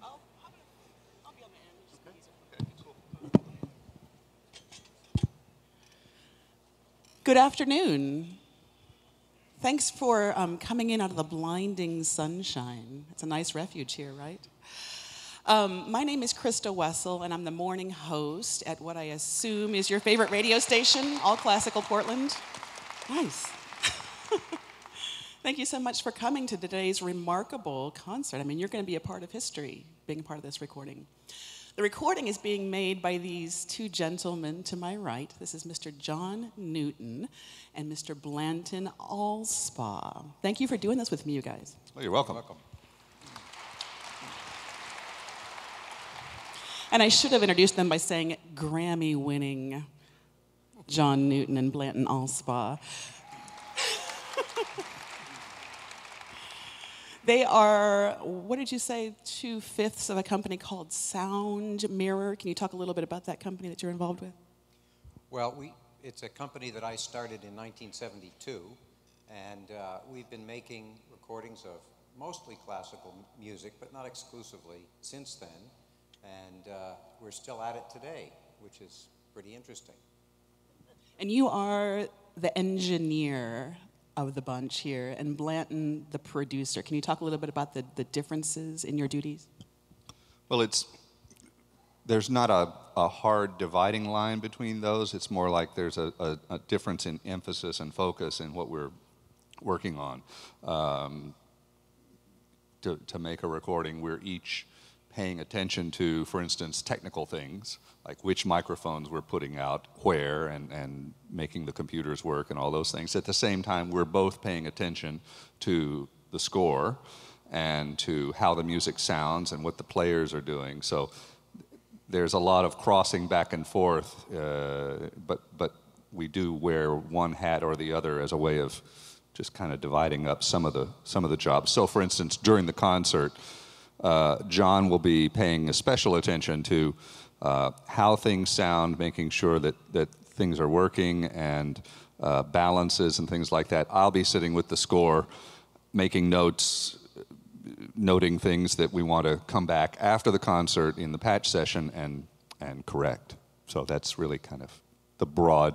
I'll be on the end. Okay, cool. Good afternoon. Thanks for coming in out of the blinding sunshine. It's a nice refuge here, right? My name is Christa Wessel, and I'm the morning host at what I assume is your favorite radio station, All Classical Portland. Nice. Thank you so much for coming to today's remarkable concert. I mean, you're going to be a part of history, being a part of this recording. The recording is being made by these two gentlemen to my right. This is Mr. John Newton and Mr. Blanton Alspaugh. Thank you for doing this with me, you guys. Oh, you're welcome. And I should have introduced them by saying Grammy-winning John Newton and Blanton Alspaugh. They are, what did you say, 2/5 of a company called Sound Mirror. Can you talk a little bit about that company that you're involved with? Well, it's a company that I started in 1972, and we've been making recordings of mostly classical music, but not exclusively, since then. And we're still at it today, which is pretty interesting. And you are the engineer of the bunch here, and Blanton, the producer. Can you talk a little bit about the differences in your duties? Well, there's not a hard dividing line between those. It's more like there's a difference in emphasis and focus in what we're working on. To make a recording, we're each paying attention to, for instance, technical things, like which microphones we're putting out where and making the computers work and all those things. At the same time, we're both paying attention to the score and to how the music sounds and what the players are doing. So there's a lot of crossing back and forth, but we do wear one hat or the other as a way of just kind of dividing up some of the jobs. So for instance, during the concert, John will be paying a special attention to how things sound, making sure that things are working and balances and things like that. I'll be sitting with the score, making notes, noting things that we want to come back after the concert in the patch session and correct. So that's really kind of the broad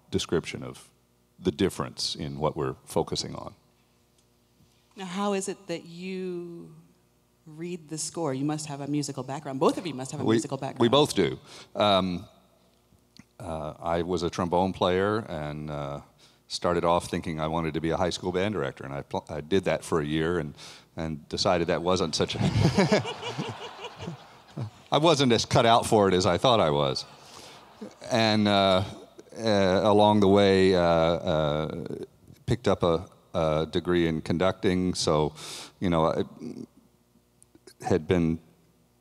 description of the difference in what we're focusing on. Now, how is it that you read the score? You must have a musical background. Both of you must have a musical background. We both do. I was a trombone player and started off thinking I wanted to be a high school band director, and I did that for a year and decided that wasn't such a... I wasn't as cut out for it as I thought I was. And along the way, picked up a degree in conducting, so, you know, I had been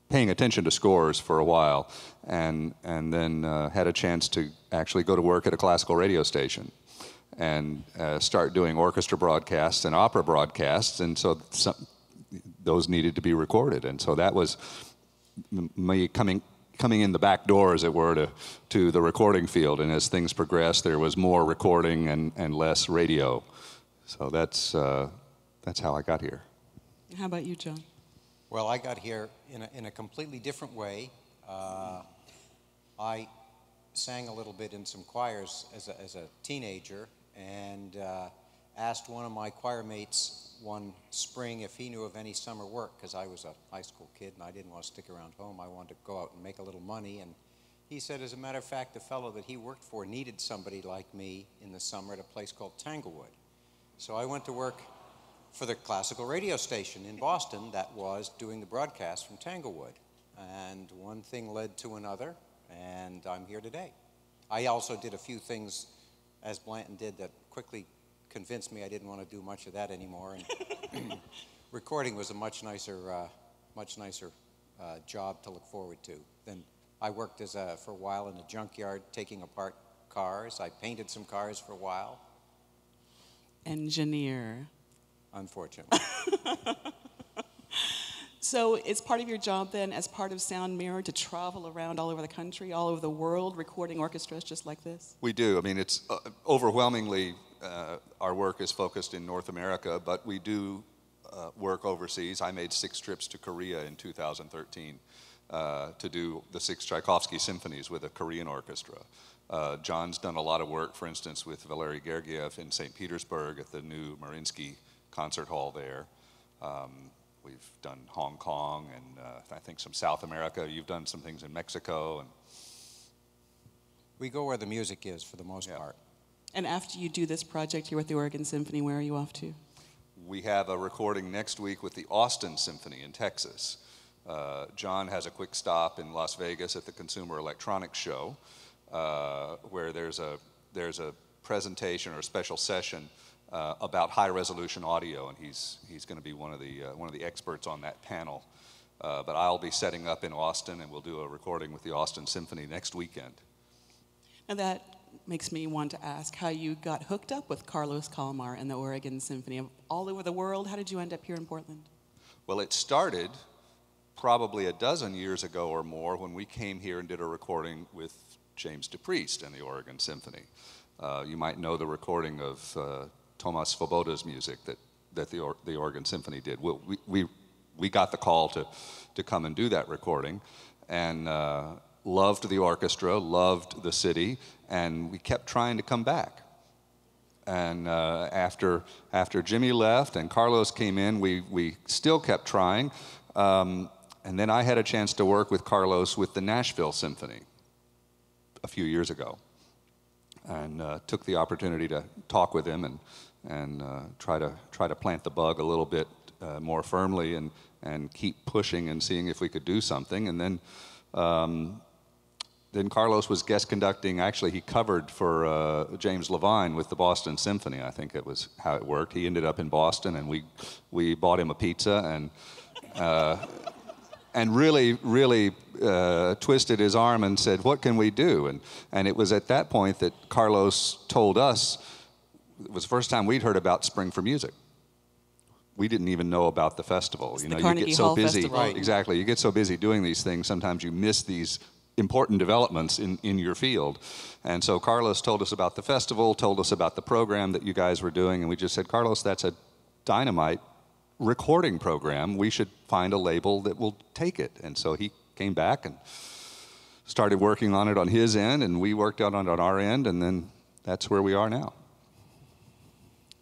paying attention to scores for a while, and then had a chance to actually go to work at a classical radio station and start doing orchestra broadcasts and opera broadcasts, and so those needed to be recorded, and so that was me coming in the back door, as it were, to the recording field. And as things progressed, there was more recording and less radio. So that's how I got here. How about you, John? Well, I got here in a completely different way. I sang a little bit in some choirs as a teenager, and asked one of my choir mates one spring if he knew of any summer work, because I was a high school kid and I didn't want to stick around home. I wanted to go out and make a little money, and he said, as a matter of fact, the fellow that he worked for needed somebody like me in the summer at a place called Tanglewood. So I went to work for the classical radio station in Boston that was doing the broadcast from Tanglewood. And one thing led to another, and I'm here today. I also did a few things, as Blanton did, that quickly convinced me I didn't want to do much of that anymore. And recording was a much nicer job to look forward to. Then I worked for a while in a junkyard taking apart cars. I painted some cars for a while. Engineer. Unfortunately. So it's part of your job then, as part of Sound Mirror, to travel around all over the country, all over the world, recording orchestras just like this? We do. I mean, it's overwhelmingly, our work is focused in North America, but we do work overseas. I made 6 trips to Korea in 2013 to do the 6 Tchaikovsky symphonies with a Korean orchestra. John's done a lot of work, for instance, with Valery Gergiev in St. Petersburg at the new Mariinsky Concert Hall there. We've done Hong Kong and I think some South America. You've done some things in Mexico. And we go where the music is for the most part. And after you do this project here with the Oregon Symphony, where are you off to? We have a recording next week with the Austin Symphony in Texas. John has a quick stop in Las Vegas at the Consumer Electronics Show, where there's a presentation or a special session about high-resolution audio, and he's going to be one of the experts on that panel. But I'll be setting up in Austin, and we'll do a recording with the Austin Symphony next weekend. Now that makes me want to ask how you got hooked up with Carlos Kalmar and the Oregon Symphony. All over the world, how did you end up here in Portland? Well, it started probably a dozen years ago or more when we came here and did a recording with James DePriest and the Oregon Symphony. You might know the recording of Tomas Svoboda's music that the Oregon Symphony did. We got the call to come and do that recording, and loved the orchestra, loved the city, and we kept trying to come back. And after Jimmy left and Carlos came in, we still kept trying. And then I had a chance to work with Carlos with the Nashville Symphony a few years ago, and took the opportunity to talk with him and try to plant the bug a little bit more firmly and keep pushing and seeing if we could do something. And then Carlos was guest conducting. Actually, he covered for James Levine with the Boston Symphony. I think it was how it worked. He ended up in Boston, and we bought him a pizza and really twisted his arm and said, "What can we do?" And it was at that point that Carlos told us, it was the first time we'd heard about Spring for Music. We didn't even know about the festival. It's you the know, Carnegie you get so Hall busy. Festival. Right. Exactly. You get so busy doing these things, sometimes you miss these important developments in your field. And so Carlos told us about the festival, told us about the program that you guys were doing, and we just said, "Carlos, that's a dynamite recording program. We should find a label that will take it." And so he came back and started working on it on his end, and we worked on it on our end, and then that's where we are now.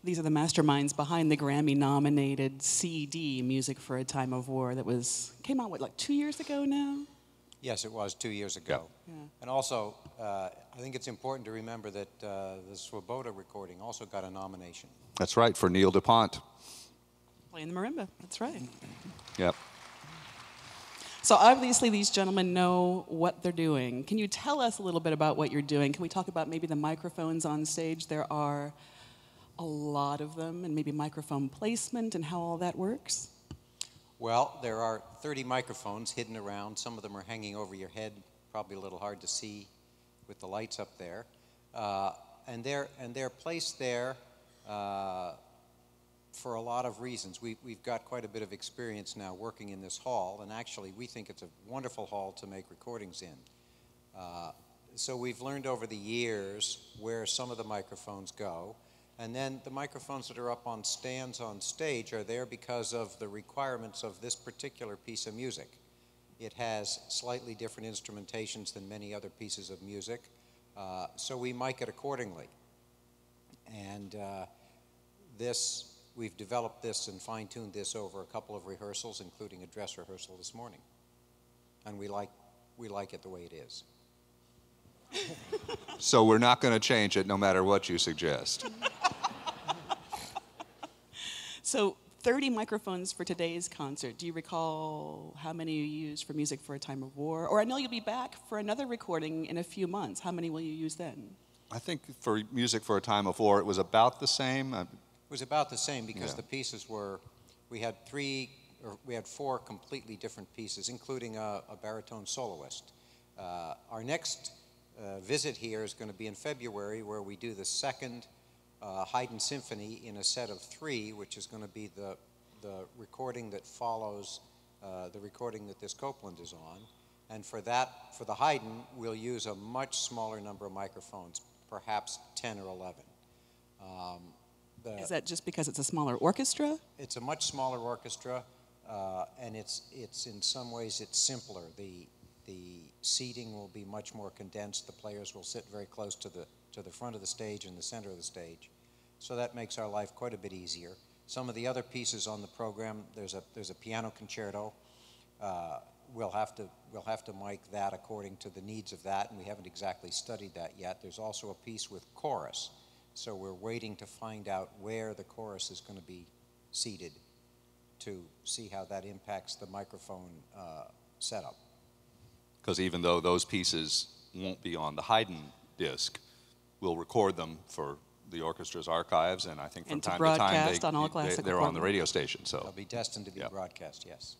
These are the masterminds behind the Grammy-nominated CD, Music for a Time of War, that came out, like 2 years ago now? Yes, it was 2 years ago. Yeah. And also, I think it's important to remember that the Swoboda recording also got a nomination. That's right, for Neil DuPont. Playing the marimba, that's right. Yep. So obviously these gentlemen know what they're doing. Can you tell us a little bit about what you're doing? Can we talk about maybe the microphones on stage? There are a lot of them, and maybe microphone placement and how all that works? Well, there are 30 microphones hidden around. Some of them are hanging over your head, probably a little hard to see with the lights up there. And they're placed there for a lot of reasons. We've got quite a bit of experience now working in this hall, and actually we think it's a wonderful hall to make recordings in. So we've learned over the years where some of the microphones go. And then the microphones that are up on stands on stage are there because of the requirements of this particular piece of music. It has slightly different instrumentations than many other pieces of music, so we mic it accordingly. And we've developed this and fine-tuned this over a couple of rehearsals, including a dress rehearsal this morning. And we like it the way it is. So we're not going to change it no matter what you suggest. So 30 microphones for today's concert. Do you recall how many you used for Music for a Time of War? Or I know you'll be back for another recording in a few months. How many will you use then? I think for Music for a Time of War, it was about the same. It was about the same because the pieces were, we had 4 completely different pieces, including a baritone soloist. Our next visit here is going to be in February, where we do the second Haydn Symphony in a set of 3, which is going to be the recording that follows the recording that this Copland is on. And for the Haydn, we'll use a much smaller number of microphones, perhaps 10 or 11. Is that just because it's a smaller orchestra? It's a much smaller orchestra, and it's in some ways it's simpler. The seating will be much more condensed. The players will sit very close to the front of the stage and the center of the stage, so that makes our life quite a bit easier. Some of the other pieces on the program, there's a piano concerto. We'll have to mic that according to the needs of that, and we haven't exactly studied that yet. There's also a piece with chorus, so we're waiting to find out where the chorus is going to be seated to see how that impacts the microphone setup. Because even though those pieces won't be on the Haydn disc, we'll record them for the orchestra's archives, and I think from time to time they're on the radio station. So they'll be destined to be broadcast, yes.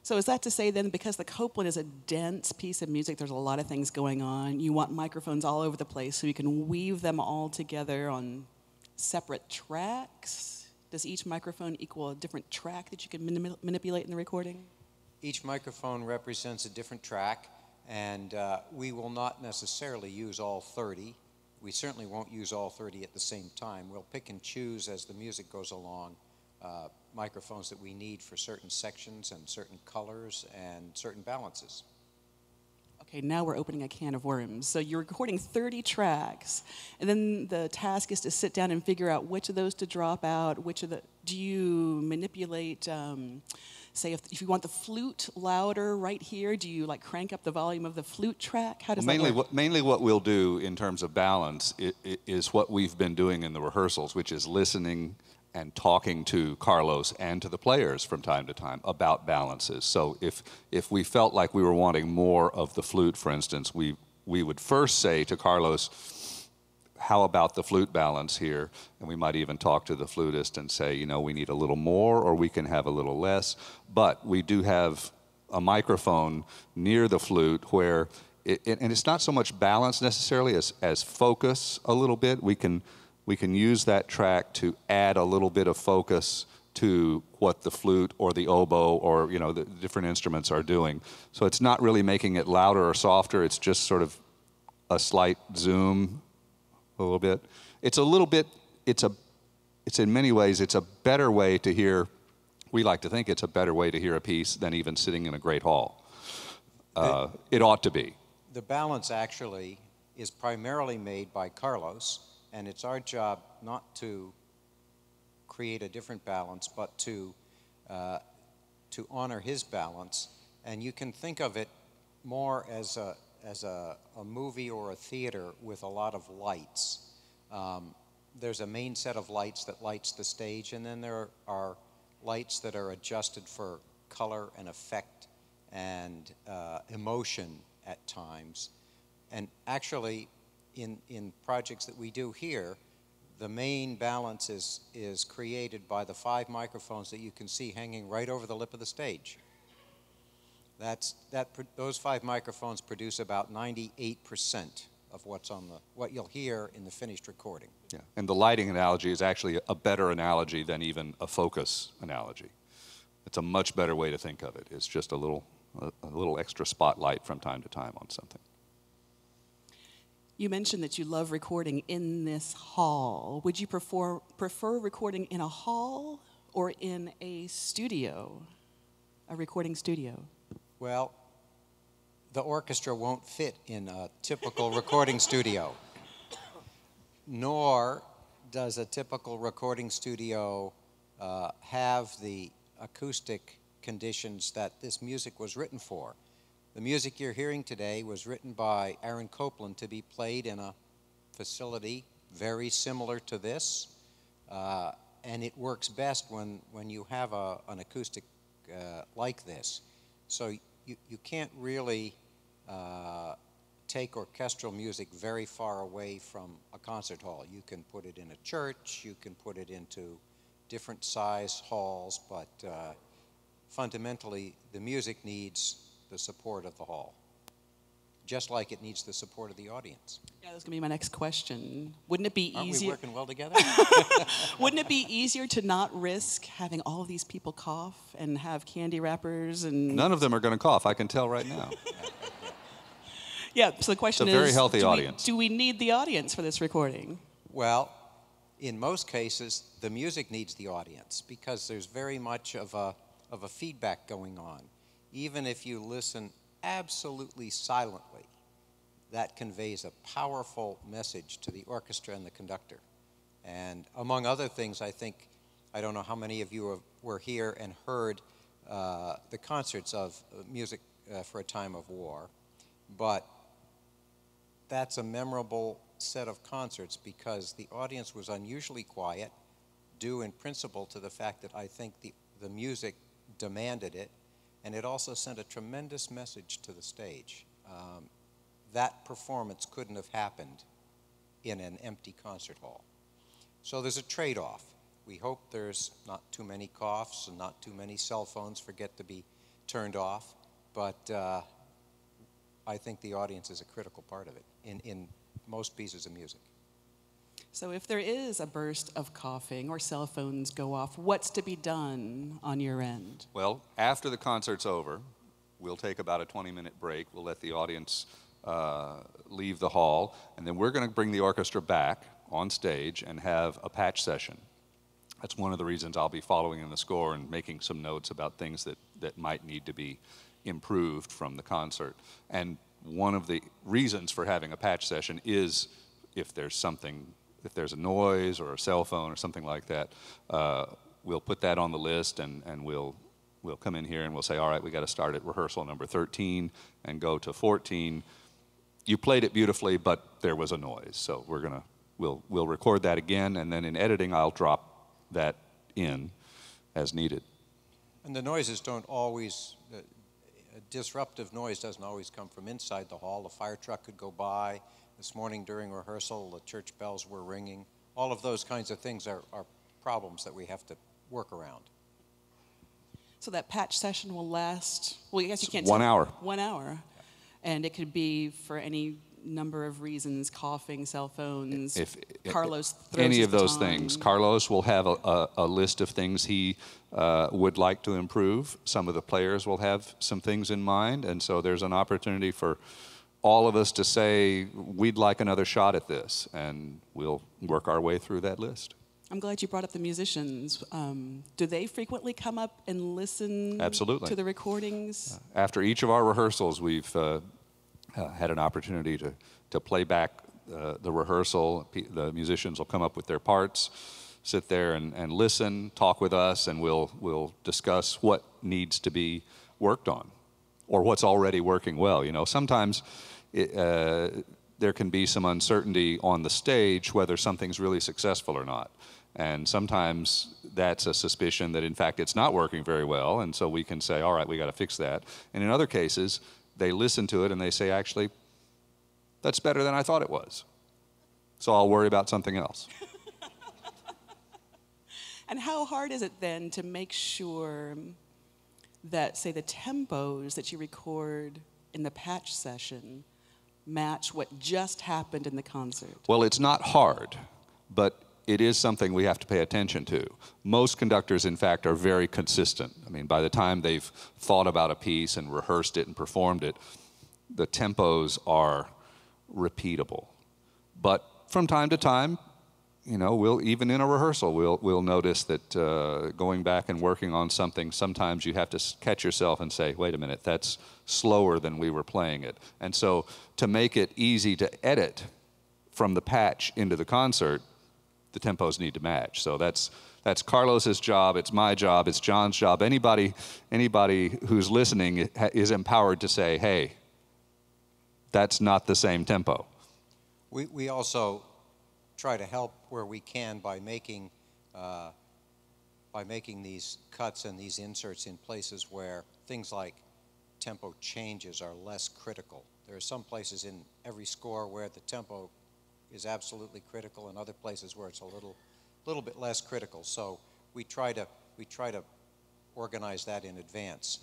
So is that to say then, because the Copland is a dense piece of music, there's a lot of things going on, you want microphones all over the place so you can weave them all together on separate tracks? Does each microphone equal a different track that you can manipulate in the recording? Each microphone represents a different track, and we will not necessarily use all 30. We certainly won't use all 30 at the same time. We'll pick and choose as the music goes along microphones that we need for certain sections and certain colors and certain balances. Okay, now we're opening a can of worms. So you're recording 30 tracks, and then the task is to sit down and figure out which of those to drop out, do you manipulate, say if you want the flute louder right here, do you like crank up the volume of the flute track? How does that work? Mainly what we'll do in terms of balance is what we've been doing in the rehearsals, which is listening and talking to Carlos and to the players from time to time about balances. So if we felt like we were wanting more of the flute, for instance, we would first say to Carlos, how about the flute balance here? And we might even talk to the flutist and say, we need a little more or we can have a little less. But we do have a microphone near the flute where, and it's not so much balance necessarily as focus a little bit. We can use that track to add a little bit of focus to what the flute or the oboe or the different instruments are doing. So it's not really making it louder or softer. It's just sort of a slight zoom, a little bit. It's in many ways it's a better way to hear. We like to think it's a better way to hear a piece than even sitting in a great hall. It ought to be. The balance actually is primarily made by Carlos. And it's our job not to create a different balance, but to honor his balance. And you can think of it more as a movie or a theater with a lot of lights. There's a main set of lights that lights the stage, and then there are lights that are adjusted for color and effect and emotion at times. And actually, in projects that we do here, the main balance is created by the 5 microphones that you can see hanging right over the lip of the stage. Those 5 microphones produce about 98% of what you'll hear in the finished recording. Yeah, and the lighting analogy is actually a better analogy than even a focus analogy. It's a much better way to think of it. It's just a little extra spotlight from time to time on something. You mentioned that you love recording in this hall. Would you prefer recording in a hall or in a studio, a recording studio? Well, the orchestra won't fit in a typical recording studio, nor does a typical recording studio have the acoustic conditions that this music was written for. The music you're hearing today was written by Aaron Copland to be played in a facility very similar to this, and it works best when you have an acoustic like this. So you can't really take orchestral music very far away from a concert hall. You can put it in a church, you can put it into different size halls, but fundamentally the music needs the support of the hall, just like it needs the support of the audience. Yeah, that's going to be my next question. Wouldn't it be Aren't easier? we working well together? Wouldn't it be easier to not risk having all of these people cough and have candy wrappers and? None of them are going to cough. I can tell right now. Yeah. So the question is, it's a very healthy audience. Do we need the audience for this recording? Well, in most cases, the music needs the audience because there's very much of a feedback going on. Even if you listen absolutely silently, that conveys a powerful message to the orchestra and the conductor. And among other things, I think, I don't know how many of you were here and heard the concerts of Music for a Time of War, but that's a memorable set of concerts because the audience was unusually quiet, due in principle to the fact that I think the music demanded it, and it also sent a tremendous message to the stage. That performance couldn't have happened in an empty concert hall. So there's a trade-off. We hope there's not too many coughs and not too many cell phones forget to be turned off, but I think the audience is a critical part of it in most pieces of music. So if there is a burst of coughing or cell phones go off, what's to be done on your end? Well, after the concert's over, we'll take about a 20-minute break. We'll let the audience leave the hall, and then we're going to bring the orchestra back on stage and have a patch session. That's one of the reasons I'll be following in the score and making some notes about things that might need to be improved from the concert. And one of the reasons for having a patch session is if there's a noise or a cell phone or something like that, we'll put that on the list and we'll come in here and we'll say, all right, we got to start at rehearsal number 13 and go to 14. You played it beautifully, but there was a noise. So we'll record that again, and then in editing I'll drop that in as needed. And the noises don't always, a disruptive noise doesn't always come from inside the hall. A fire truck could go by. This morning during rehearsal, the church bells were ringing. All of those kinds of things are problems that we have to work around. So that patch session will last, well, I guess you can't 1 hour. 1 hour. And it could be for any number of reasons, coughing, cell phones, Carlos throws any of those tongue. things. Carlos will have a list of things he would like to improve. Some of the players will have some things in mind, and so there's an opportunity for all of us to say, we'd like another shot at this, and we'll work our way through that list. I'm glad you brought up the musicians. Do they frequently come up and listen Absolutely. to the recordings? After each of our rehearsals, we've had an opportunity to play back the rehearsal. The musicians will come up with their parts, sit there and listen, talk with us, and we'll discuss what needs to be worked on or what's already working well. You know, sometimes there can be some uncertainty on the stage whether something's really successful or not. And sometimes that's a suspicion that, in fact, it's not working very well, and so we can say, all right, we got to fix that. And in other cases, they listen to it and they say, actually, that's better than I thought it was. So I'll worry about something else. And how hard is it then to make sure that, say, the tempos that you record in the patch session match what just happened in the concert? Well, it's not hard, but it is something we have to pay attention to. Most conductors, in fact, are very consistent. I mean, by the time they've thought about a piece and rehearsed it and performed it, the tempos are repeatable. But from time to time, you know, even in a rehearsal, we'll notice that going back and working on something, sometimes you have to catch yourself and say, wait a minute, that's slower than we were playing it. And so to make it easy to edit from the patch into the concert, the tempos need to match. So that's Carlos's job, it's my job, it's John's job. Anybody who's listening is empowered to say, hey, that's not the same tempo. We also try to help where we can by making these cuts and these inserts in places where things like tempo changes are less critical. There are some places in every score where the tempo is absolutely critical, and other places where it's a little bit less critical. So we try to organize that in advance.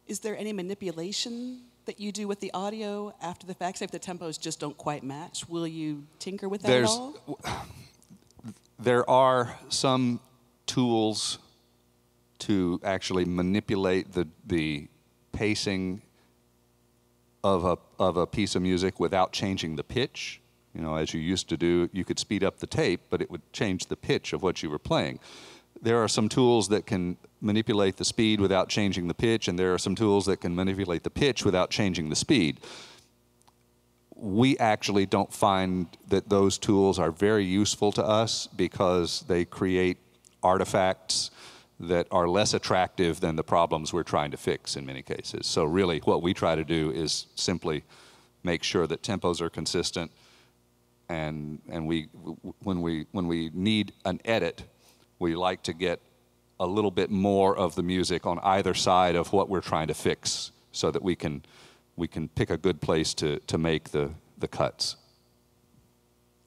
Is there any manipulation that you do with the audio after the fact? Say if the tempos just don't quite match, will you tinker with that at all? There are some tools to actually manipulate the pacing of a piece of music without changing the pitch. You know, as you used to do, you could speed up the tape, but it would change the pitch of what you were playing. There are some tools that can manipulate the speed without changing the pitch, and there are some tools that can manipulate the pitch without changing the speed. We actually don't find that those tools are very useful to us because they create artifacts that are less attractive than the problems we're trying to fix in many cases. So really what we try to do is simply make sure that tempos are consistent, and when we need an edit, we like to get a little bit more of the music on either side of what we're trying to fix so that we can pick a good place to make the cuts.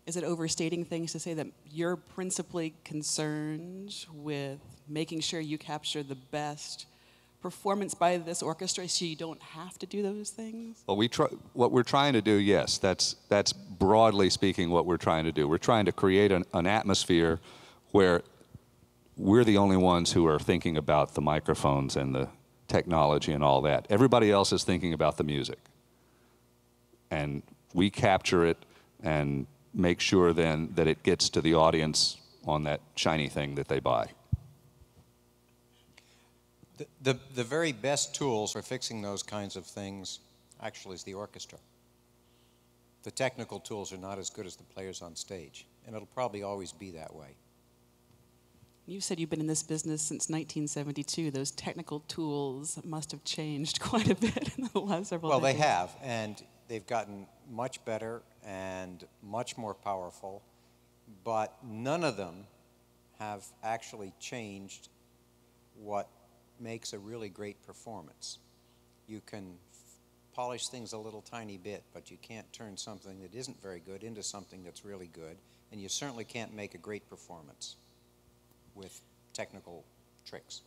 Is it overstating things to say that you're principally concerned with making sure you capture the best performance by this orchestra so you don't have to do those things? Well, what we're trying to do, yes, that's broadly speaking what we're trying to do. We're trying to create an atmosphere where we're the only ones who are thinking about the microphones and the technology and all that. Everybody else is thinking about the music. And we capture it and make sure then that it gets to the audience on that shiny thing that they buy. The very best tools for fixing those kinds of things actually is the orchestra. The technical tools are not as good as the players on stage, and it'll probably always be that way. You said you've been in this business since 1972. Those technical tools must have changed quite a bit in the last several decades. Well, they have, and they've gotten much better and much more powerful, but none of them have actually changed what makes a really great performance. You can polish things a little tiny bit, but you can't turn something that isn't very good into something that's really good, and you certainly can't make a great performance with technical tricks.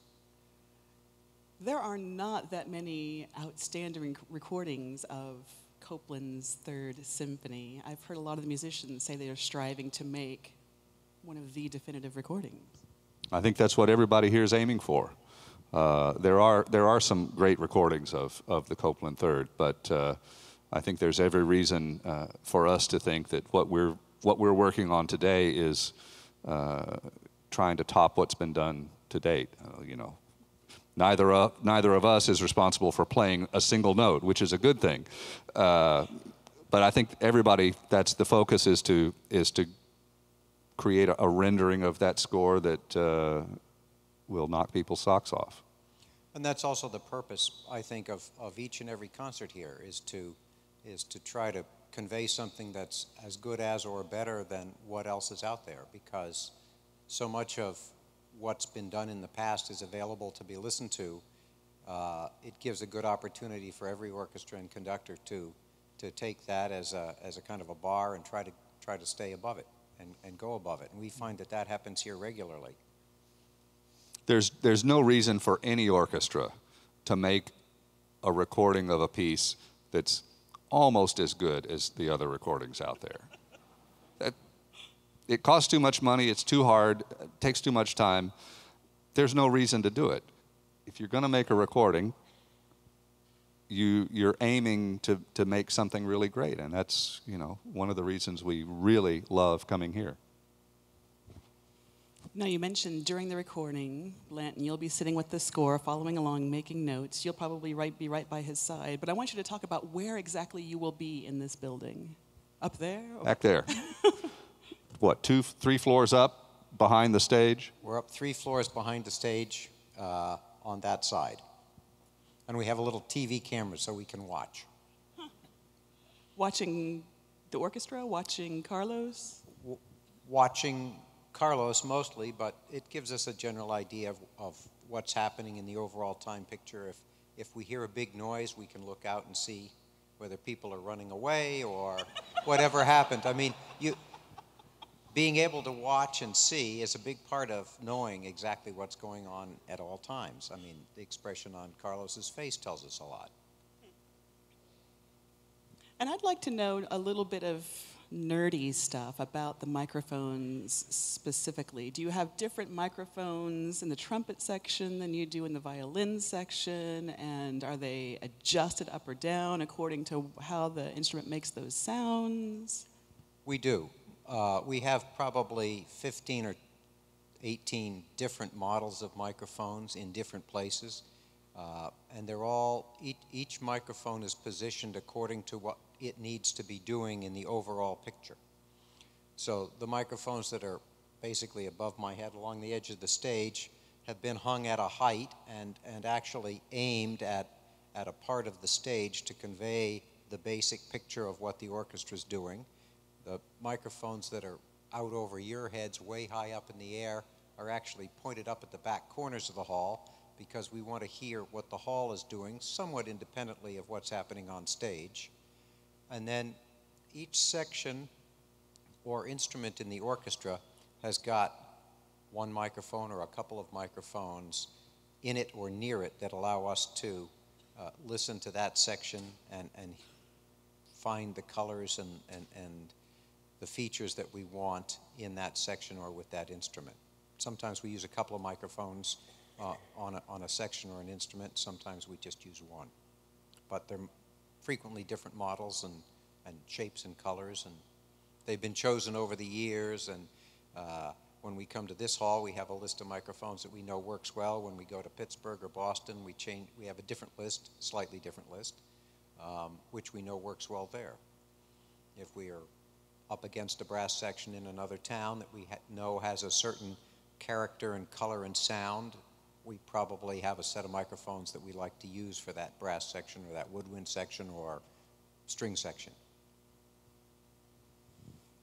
There are not that many outstanding recordings of Copland's Third Symphony. I've heard a lot of the musicians say they are striving to make one of the definitive recordings. I think that's what everybody here is aiming for. There are some great recordings of the Copland Third, but I think there's every reason for us to think that what we're working on today is trying to top what's been done to date. You know, neither of us is responsible for playing a single note, which is a good thing. But I think everybody, that's the focus, is to create a rendering of that score that will knock people's socks off. And that's also the purpose, I think, of each and every concert here, is to try to convey something that's as good as or better than what else is out there, because so much of what's been done in the past is available to be listened to. It gives a good opportunity for every orchestra and conductor to take that as a kind of a bar and try to stay above it and go above it. And we find that happens here regularly. There's no reason for any orchestra to make a recording of a piece that's almost as good as the other recordings out there. It costs too much money, it's too hard, it takes too much time. There's no reason to do it. If you're going to make a recording, you're aiming to make something really great, and that's, you know, one of the reasons we really love coming here. Now, you mentioned during the recording, Blanton, you'll be sitting with the score, following along, making notes. You'll probably be right by his side. But I want you to talk about where exactly you will be in this building. Up there? Back there. What, 2-3 floors up behind the stage? We're up 3 floors behind the stage on that side. And we have a little TV camera so we can watch. Huh. Watching the orchestra? Watching Carlos? Watching Carlos mostly, but it gives us a general idea of what's happening in the overall time picture. If we hear a big noise, we can look out and see whether people are running away or whatever happened. I mean, being able to watch and see is a big part of knowing exactly what's going on at all times. I mean, the expression on Carlos's face tells us a lot. And I'd like to know a little bit of nerdy stuff about the microphones specifically. Do you have different microphones in the trumpet section than you do in the violin section? And are they adjusted up or down according to how the instrument makes those sounds? We do. We have probably 15 or 18 different models of microphones in different places. And they're all, each microphone is positioned according to what it needs to be doing in the overall picture. So the microphones that are basically above my head along the edge of the stage have been hung at a height and actually aimed at a part of the stage to convey the basic picture of what the orchestra's doing. The microphones that are out over your heads way high up in the air are actually pointed up at the back corners of the hall because we want to hear what the hall is doing somewhat independently of what's happening on stage. And then each section or instrument in the orchestra has got one microphone or a couple of microphones in it or near it that allow us to listen to that section and find the colors and the features that we want in that section or with that instrument. Sometimes we use a couple of microphones on a section or an instrument. Sometimes we just use one. But they're frequently different models and shapes and colors, and they've been chosen over the years. And when we come to this hall, we have a list of microphones that we know works well. When we go to Pittsburgh or Boston, we have a different list, slightly different list, which we know works well there. If we are up against a brass section in another town that we know has a certain character and color and sound, we probably have a set of microphones that we like to use for that brass section or that woodwind section or string section.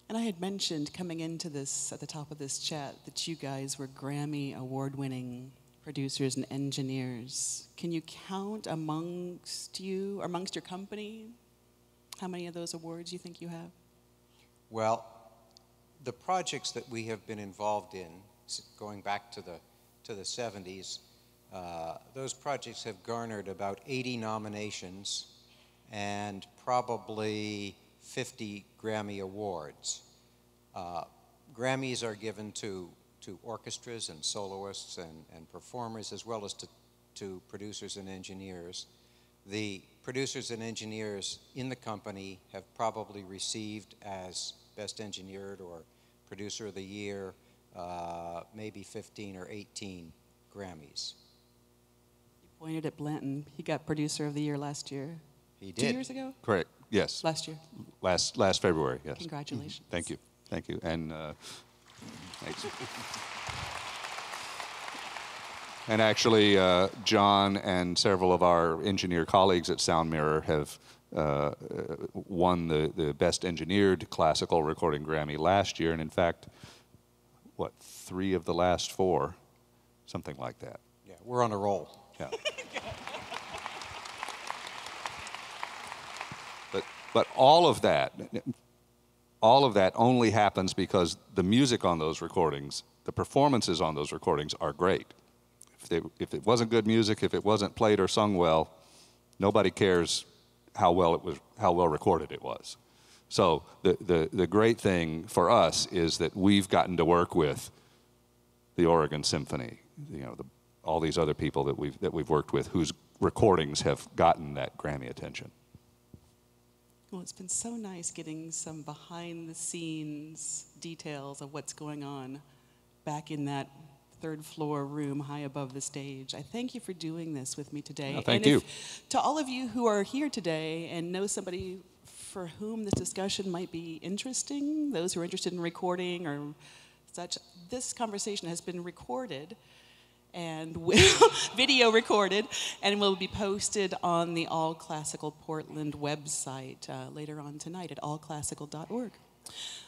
And I had mentioned coming into this, at the top of this chat, that you guys were Grammy Award-winning producers and engineers. Can you count amongst your company, how many of those awards you think you have? Well, the projects that we have been involved in, going back to the 70s, those projects have garnered about 80 nominations and probably 50 Grammy Awards. Grammys are given to orchestras and soloists and performers as well as to producers and engineers. The producers and engineers in the company have probably received as Best Engineered or Producer of the Year maybe 15 or 18 Grammys. You pointed at Blanton. He got Producer of the Year last year. He did. 2 years ago? Correct. Yes. Last year. Last February. Yes. Congratulations. Thank you. Thank you. And thanks. And actually, John and several of our engineer colleagues at Sound Mirror have won the Best Engineered Classical Recording Grammy last year, and in fact, 3 of the last 4, something like that. Yeah, we're on a roll. Yeah. But all of that only happens because the music on those recordings, the performances on those recordings are great. If it wasn't good music, if it wasn't played or sung well, nobody cares how well recorded it was. So the great thing for us is that we've gotten to work with the Oregon Symphony, all these other people that we've worked with whose recordings have gotten that Grammy attention. Well, it's been so nice getting some behind-the-scenes details of what's going on back in that third-floor room high above the stage. I thank you for doing this with me today. Oh, thank you. To all of you who are here today and know somebody for whom this discussion might be interesting, those who are interested in recording or such, this conversation has been recorded and video recorded, and will be posted on the All Classical Portland website later on tonight at allclassical.org.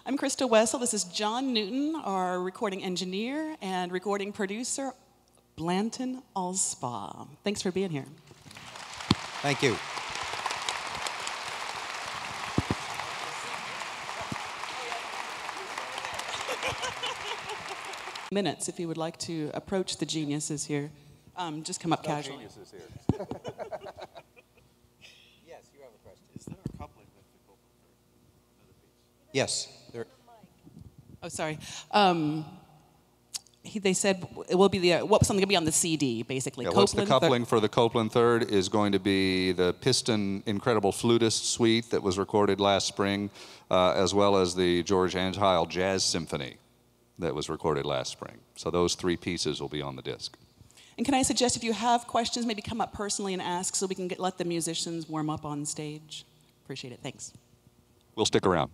I'm Christa Wessel. This is John Newton, our recording engineer and recording producer, Blanton Alspaugh. Thanks for being here. Thank you. Minutes, if you would like to approach the geniuses here. Just come up casually. Geniuses here. Yes, you have a question. Is there a coupling with the Copland for another piece? Yes. There. Oh, sorry. they said it will be something going to be on the CD, basically. Yeah, what's the coupling for the Copland Third is going to be the Piston Incredible Flutist Suite that was recorded last spring, as well as the George Antheil Jazz Symphony that was recorded last spring. So those 3 pieces will be on the disc. And can I suggest if you have questions, maybe come up personally and ask so we can let the musicians warm up on stage? Appreciate it. Thanks. We'll stick around.